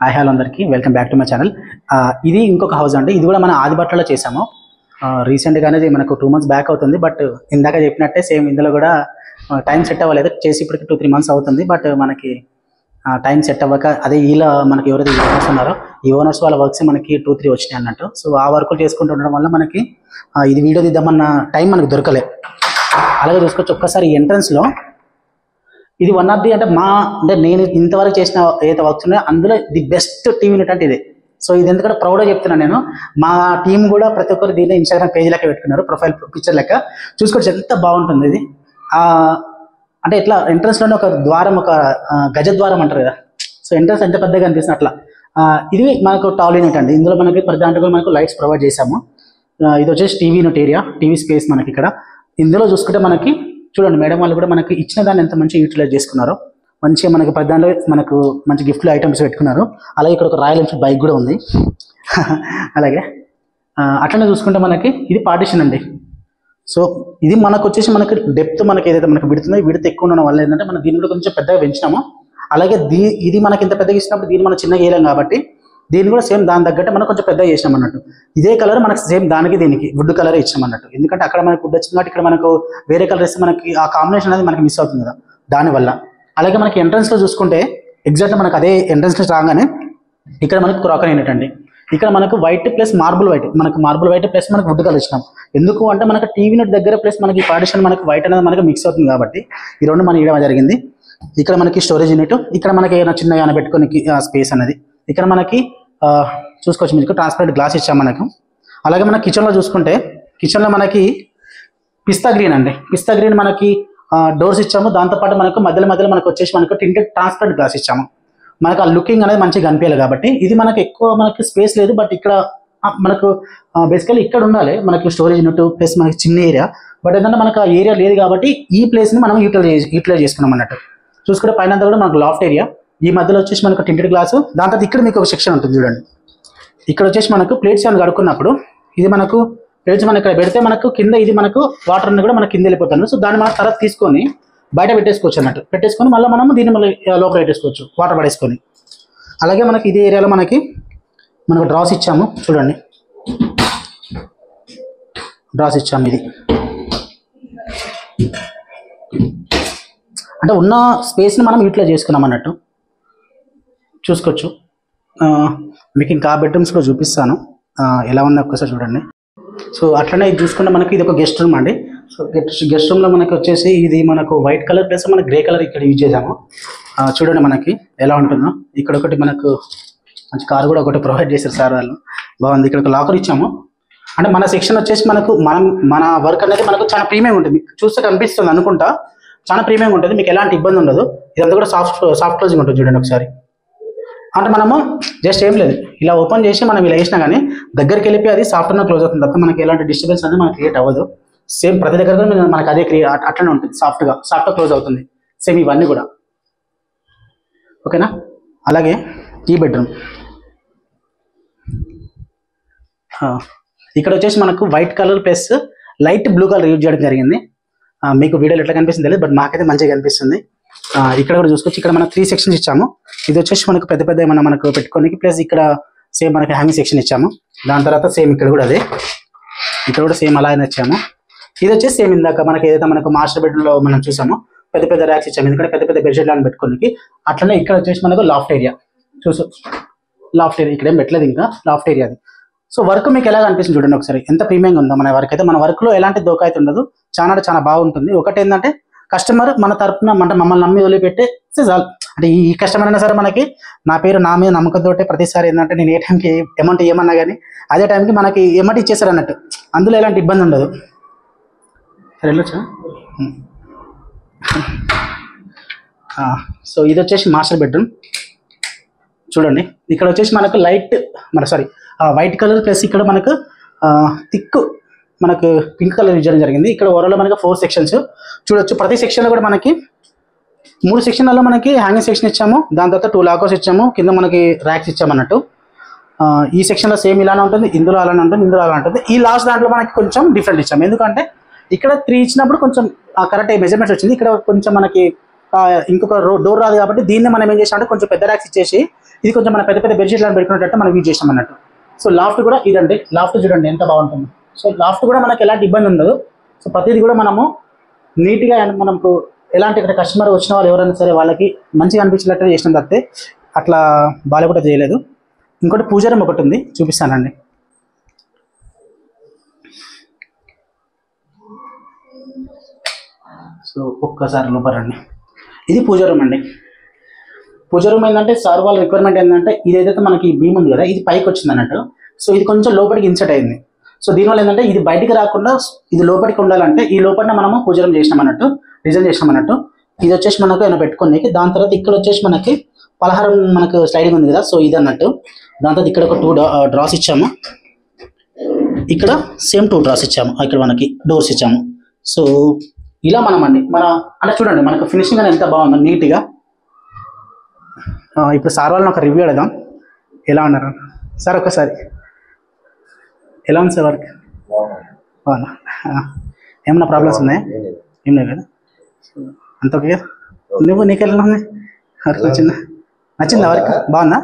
Hi hello అందరికీ welcome back to my channel. ఇది ఇంకొక హౌస్ అండి. ఇది కూడా మన ఆదిబట్లలో చేసాము. రీసెంట్గానే మనకు 2 months బ్యాక్ అవుతుంది. బట్ ఇందాక చెప్పినట్టే సేమ్ ఇందులో కూడా టైం సెట్ అవ్వలేదు. చేసి ఇప్పటికి 2-3 months అవుతుంది. బట్ మనకి టైం సెట్ అవ్వక అదే ఇలా మనకి ఎవరైతే ఓనర్స్ ఉన్నారో ఈ ఓనర్స్ వాళ్ళ వర్క్స్ మనకి 2-3 వచ్చినాయి అన్నట్టు. సో ఆ వర్కులు చేసుకుంటూ ఉండడం వల్ల మనకి ఇది వీడియో తీద్దామన్న టైం మనకు దొరకలే. అలాగే చూసుకోవచ్చు ఒక్కసారి ఎంట్రన్స్లో ఇది వన్ ఆఫ్ ది అంటే నేను ఇంతవరకు చేసిన ఏదైతే వర్క్స్ ఉన్నాయో అందులో ది బెస్ట్ టీమ్ యూనిట్ అంటే ఇది. సో ఇది ఎందుకంటే ప్రౌడ్గా చెప్తున్నాను నేను. మా టీం కూడా ప్రతి ఒక్కరు దీన్ని ఇన్స్టాగ్రామ్ పేజ్ లెక్క పెట్టుకున్నారు, ప్రొఫైల్ పిక్చర్ లెక్క. చూసుకోవచ్చు ఎంత బాగుంటుంది ఇది. అంటే ఇట్లా ఎంట్రన్స్లోనే ఒక ద్వారం, ఒక గజ ద్వారం అంటారు కదా. సో ఎంట్రన్స్ ఎంత పెద్దగా అనిపిస్తుంది అట్లా. ఇది మనకు టాల్ యూనిట్ అండి. ఇందులో మనకి ప్రతి దాంట్లో కూడా మనకు లైట్స్ ప్రొవైడ్ చేసాము. ఇది వచ్చేసి TV unit area, TV space మనకి ఇక్కడ. ఇందులో చూసుకుంటే మనకి చూడండి మేడం వాళ్ళు కూడా మనకి ఇచ్చిన దాన్ని ఎంత మంచిగా యూటిలైజ్ చేసుకున్నారు. మంచిగా మనకి ప్రతి దాంట్లో మనకు మంచి గిఫ్ట్లు ఐటమ్స్ పెట్టుకున్నారు. అలాగే ఇక్కడ ఒక రాయల్ ఎన్ఫీల్డ్ బైక్ కూడా ఉంది. అలాగే అట్లనే చూసుకుంటే మనకి ఇది పార్టిషన్ అండి. సో ఇది మనకు వచ్చేసి మనకి డెప్త్ మనకి ఏదైతే మనకి విడుతుందో ఈ విడత ఎక్కువ ఉండడం వల్ల ఏంటంటే మనం దీన్ని కూడా కొంచెం పెద్దగా పెంచినాము. అలాగే ఇది మనకి ఇంత పెద్దగా ఇచ్చినప్పుడు దీన్ని మనం చిన్నగా వేయలేం కాబట్టి దీన్ని కూడా సేమ్ దాని తగ్గట్టు మనం కొంచెం పెద్దగా చేసినాం అన్నట్టు. ఇదే కలర్ మనకి సేమ్ దానికి దీనికి వుడ్ కలర్ ఇచ్చాం అన్నట్టు. ఎందుకంటే అక్కడ మనకి వుడ్ వచ్చింది కాబట్టి ఇక్కడ మనకు వేరే కలర్ ఇస్తే మనకి ఆ కాంబినేషన్ అనేది మనకి మిస్ అవుతుంది కదా దానివల్ల. అలాగే మనకి ఎంట్రన్స్లో చూసుకుంటే ఎగ్జాక్ట్గా మనకు అదే ఎంట్రన్స్లో రాగానే ఇక్కడ మనకి క్రాకరీ యూనిట్ అండి. ఇక్కడ మనకు వైట్ ప్లస్ మార్బుల్ వైట్, మనకు మార్బుల్ వైట్ ప్లస్ మనకు వుడ్ కలర్ ఇచ్చినాం. ఎందుకు అంటే మనకు టీవీ యూనిట్ దగ్గర ప్లస్ మనకి పార్టిషన్ మనకి వైట్ అనేది మనకి మిక్స్ అవుతుంది కాబట్టి ఈ రెండు మనం ఇవ్వడం జరిగింది. ఇక్కడ మనకి స్టోరేజ్ యూనిట్, ఇక్కడ మనకి ఏమైనా చిన్నగా ఏమైనా పెట్టుకోనికి స్పేస్ అనేది. ఇక్కడ మనకి చూసుకోవచ్చు మీకు ట్రాన్స్పరెంట్ గ్లాస్ ఇచ్చాం మనకు. అలాగే మన కిచెన్లో చూసుకుంటే కిచెన్లో మనకి పిస్తా గ్రీన్ అండి. పిస్తా గ్రీన్ మనకి డోర్స్ ఇచ్చాము. దాంతోపాటు మనకు మధ్యలో మనకు వచ్చేసి మనకు టింటెడ్ ట్రాన్స్పరెంట్ గ్లాస్ ఇచ్చాము. మనకు ఆ లుకింగ్ అనేది మంచిగా కనిపించాలి కాబట్టి. ఇది మనకు ఎక్కువ మనకి స్పేస్ లేదు, బట్ ఇక్కడ మనకు బేసికలీ ఇక్కడ ఉండాలి మనకి స్టోరేజ్ యూనిట్ ప్లస్ మనకి చిన్న ఏరియా. బట్ ఏంటంటే మనకు ఆ ఏరియా లేదు కాబట్టి ఈ ప్లేస్ని మనం యూటిలైజ్ చేసుకున్నాం అన్నట్టు. చూసుకుంటే పైన అంతా కూడా మనకు లాఫ్ట్ ఏరియా. ఈ మధ్యలో వచ్చేసి మనకు టింటెడ్ గ్లాసు. దాని తర్వాత ఇక్కడ మీకు ఒక సెక్షన్ ఉంటుంది చూడండి. ఇక్కడ వచ్చేసి మనకు ప్లేట్స్ అని కడుక్కున్నప్పుడు ఇది మనకు ప్లేట్స్ మనం ఇక్కడ పెడితే మనకు కింద ఇది మనకు వాటర్ అన్ని కూడా మనకు కింద వెళ్ళిపోతుంది. సో దాన్ని మనం తర్వాత తీసుకొని బయట పెట్టేసుకోవచ్చు అన్నట్టు. పెట్టేసుకొని మళ్ళీ మనం దీన్ని మళ్ళీ లోపల పెట్టేసుకోవచ్చు వాటర్ పడేసుకొని. అలాగే మనకి ఇదే ఏరియాలో మనకు డ్రాస్ ఇచ్చాము చూడండి. డ్రాస్ ఇచ్చాము. ఇది అంటే ఉన్న స్పేస్ని మనం యూటిలైజ్ చేసుకున్నాం అన్నట్టు. చూసుకోవచ్చు. మీకు ఇంకా బెడ్రూమ్స్ కూడా చూపిస్తాను ఎలా ఉందో ఒక్కసారి చూడండి. సో అట్లనే ఇది చూసుకుంటే మనకి ఇది ఒక గెస్ట్ రూమ్ అండి. సో గెస్ట్ రూమ్లో మనకి వచ్చేసి ఇది మనకు వైట్ కలర్ ప్లస్ మనకి గ్రే కలర్ ఇక్కడ యూజ్ చేసాము. చూడండి మనకి ఎలా ఉంటుందో. ఇక్కడ ఒకటి మనకు మంచి కార్ కూడా ఒకటి ప్రొవైడ్ చేశారు సార్ వాళ్ళు, బాగుంది. ఇక్కడ ఒక లాకర్ ఇచ్చాము. అంటే మన సెక్షన్ వచ్చేసి మనకు మన వర్క్ అనేది మనకు చాలా ప్రీమియం ఉంటుంది. మీకు చూస్తే కనిపిస్తుంది అనుకుంటా, చాలా ప్రీమియం ఉంటుంది. మీకు ఎలాంటి ఇబ్బంది ఉండదు. ఇదంతా కూడా సాఫ్ట్ క్లోజింగ్ ఉంటుంది చూడండి ఒకసారి. అంటే మనము జస్ట్ ఏం లేదు ఇలా ఓపెన్ చేసి మనం ఇలా వేసినా కానీ దగ్గరికి వెళ్ళిపోయి అది సాఫ్ట్వేర్ క్లోజ్ అవుతుంది తప్ప మనకి ఎలాంటి డిస్టర్బెన్స్ అనేది మనకి క్రియేట్ అవ్వదు. సేమ్ ప్రతి దగ్గర మనకి అదే అట్లనే ఉంటుంది, సాఫ్ట్గా క్లోజ్ అవుతుంది. సేమ్ ఇవన్నీ కూడా ఓకేనా. అలాగే ఈ బెడ్రూమ్ ఇక్కడ వచ్చేసి మనకు white colour plus light blue colour use చేయడం జరిగింది. మీకు వీడియోలో ఎట్లా కనిపిస్తుంది తెలియదు, బట్ మాకైతే మంచిగా కనిపిస్తుంది. ఇక్కడ కూడా చూసుకోవచ్చు. ఇక్కడ మనం 3 sections ఇచ్చాము. ఇది వచ్చేసి మనకు పెద్ద ఏమన్నా మనకు పెట్టుకోనికి, ప్లస్ ఇక్కడ సేమ్ మనకి హ్యాంగింగ్ సెక్షన్ ఇచ్చాము. దాని తర్వాత సేమ్ ఇక్కడ కూడా అదే, ఇక్కడ కూడా సేమ్ అలానే ఇచ్చాము. ఇది వచ్చేసి సేమ్ ఇందాక మనకి ఏదైతే మనకు మాస్టర్ బెడ్రూమ్లో మనం చూసామో పెద్ద ర్యాక్స్ ఇచ్చాము. ఎందుకంటే పెద్ద బెడ్షీట్లను పెట్టుకోనికి. అట్లనే ఇక్కడ వచ్చేసి మనకు లాఫ్ట్ ఏరియా. లాఫ్ట్ ఏరియా ఇక్కడ ఏం పెట్టలేదు, ఇంకా లాఫ్ట్ ఏరియా అది. సో వర్క్ మీకు ఎలా అనిపిస్తుంది చూడండి ఒకసారి, ఎంత ప్రీమియంగా ఉందో మన వర్క్ అయితే. మన వర్క్లో ఎలాంటి దోకా అయితే ఉండదు, చాలా బాగుంటుంది. ఒకటి ఏంటంటే కస్టమర్ మన తరపున అంటే మమ్మల్ని నమ్మి వదిలిపెట్టే చాలు. అంటే ఈ కస్టమర్ అయినా సరే మనకి నా మీద నమ్మకంతో ప్రతిసారి ఏంటంటే నేను ఏ టైంకి అమౌంట్ ఏమన్నా కానీ అదే టైంకి మనకి అమౌంట్ ఇచ్చేసారు అన్నట్టు. అందులో ఎలాంటి ఇబ్బంది ఉండదు. సరే వెళ్ళొచ్చా. సో ఇది వచ్చేసి మాస్టర్ బెడ్రూమ్ చూడండి. ఇక్కడ వచ్చేసి మనకు వైట్ కలర్ ప్లస్ ఇక్కడ మనకు థిక్ మనకు పింక్ కలర్ యూజ్ చేయడం జరిగింది. ఇక్కడ ఓవరాల్ మనకి 4 sections చూడొచ్చు. ప్రతి సెక్షన్లో కూడా మనకి 3 sectionలలో మనకి హ్యాంగింగ్ సెక్షన్ ఇచ్చాము. దాని తర్వాత 2 లాకర్స్ ఇచ్చాము. కింద మనకి ర్యాక్స్ ఇచ్చాము అన్నట్టు. ఈ సెక్షన్లో సేమ్ ఇలానే ఉంటుంది, ఇందులో అలానే ఉంటుంది, ఇందులో అలా ఉంటుంది. ఈ లాస్ట్ దాంట్లో మనకి కొంచెం డిఫరెంట్ ఇచ్చాము. ఎందుకంటే ఇక్కడ 3 ఇచ్చినప్పుడు కొంచెం కరెక్ట్ మెజర్మెంట్స్ వచ్చింది. ఇక్కడ కొంచెం మనకి ఇంకొక డోర్ రాదు కాబట్టి దీన్ని మనం ఏం చేసామంటే కొంచెం పెద్ద ర్యాక్స్ ఇచ్చేసి ఇది కొంచెం మన పెద్ద పెద్ద బెడ్షీట్లను పెట్టుకున్నట్టు మనం యూజ్ చేసాం అన్నట్టు. సో లాఫ్ట్ కూడా ఇదండి, లాఫ్ట్ చూడండి ఎంత బాగుంటుంది. సో లాఫ్ట్ కూడా మనకి ఎలాంటి ఇబ్బంది ఉండదు. సో ప్రతిదీ కూడా మనము నీట్గా మనకు ఎలాంటి ఇక్కడ కస్టమర్ వచ్చిన వాళ్ళు ఎవరైనా సరే వాళ్ళకి మంచిగా అనిపించినట్టు చేసినాం తప్పితే అట్లా బాగా కూడా చేయలేదు. ఇంకోటి పూజ రూమ్ ఒకటి ఉంది, చూపిస్తానండి. సో ఒక్కసారి లోపలండి, ఇది పూజ రూమ్ అండి. పూజ రూమ్ ఏంటంటే సార్ వాళ్ళ రిక్వైర్మెంట్ ఏంటంటే ఇది ఏదైతే మనకి బీమ్ ఉంది కదా ఇది పైకి వచ్చింది అన్నట్టు. సో ఇది కొంచెం లోపలికి ఇన్సర్ట్ అయింది. సో దీనివల్ల ఏంటంటే ఇది బయటికి రాకుండా ఇది లోపలికి ఉండాలంటే ఈ లోపల మనము పూజ రూమ్ చేసినాం అన్నట్టు, డిజైన్ చేసినాం అన్నట్టు. ఇది వచ్చేసి మనకు ఏమైనా పెట్టుకోనికి. దాని తర్వాత ఇక్కడ వచ్చేసి మనకి పలహారం మనకు స్లైడింగ్ ఉంది కదా, సో ఇది అన్నట్టు. దాని తర్వాత ఇక్కడ ఒక 2 డ్రాస్ ఇచ్చాము, ఇక్కడ సేమ్ 2 డ్రాస్ ఇచ్చాము, ఇక్కడ మనకి డోర్స్ ఇచ్చాము. సో ఇలా మనం అండి అంటే చూడండి మనకు ఫినిషింగ్ అనేది ఎంత బాగుందో నీట్గా. ఇప్పుడు సార్ వాళ్ళని ఒక రివ్యూ అడదాం, ఎలా ఉన్నారు సార్? ఒక్కసారి ఎలా ఉంది సార్ వర్క్? బాగున్నా? ఏమన్నా ప్రాబ్లమ్స్ ఉన్నాయా? ఏం లేవు కదా, అంత ఓకే. నీకెలా ఉంది వర్క్? నచ్చిందా వర్క్? బాగుందా?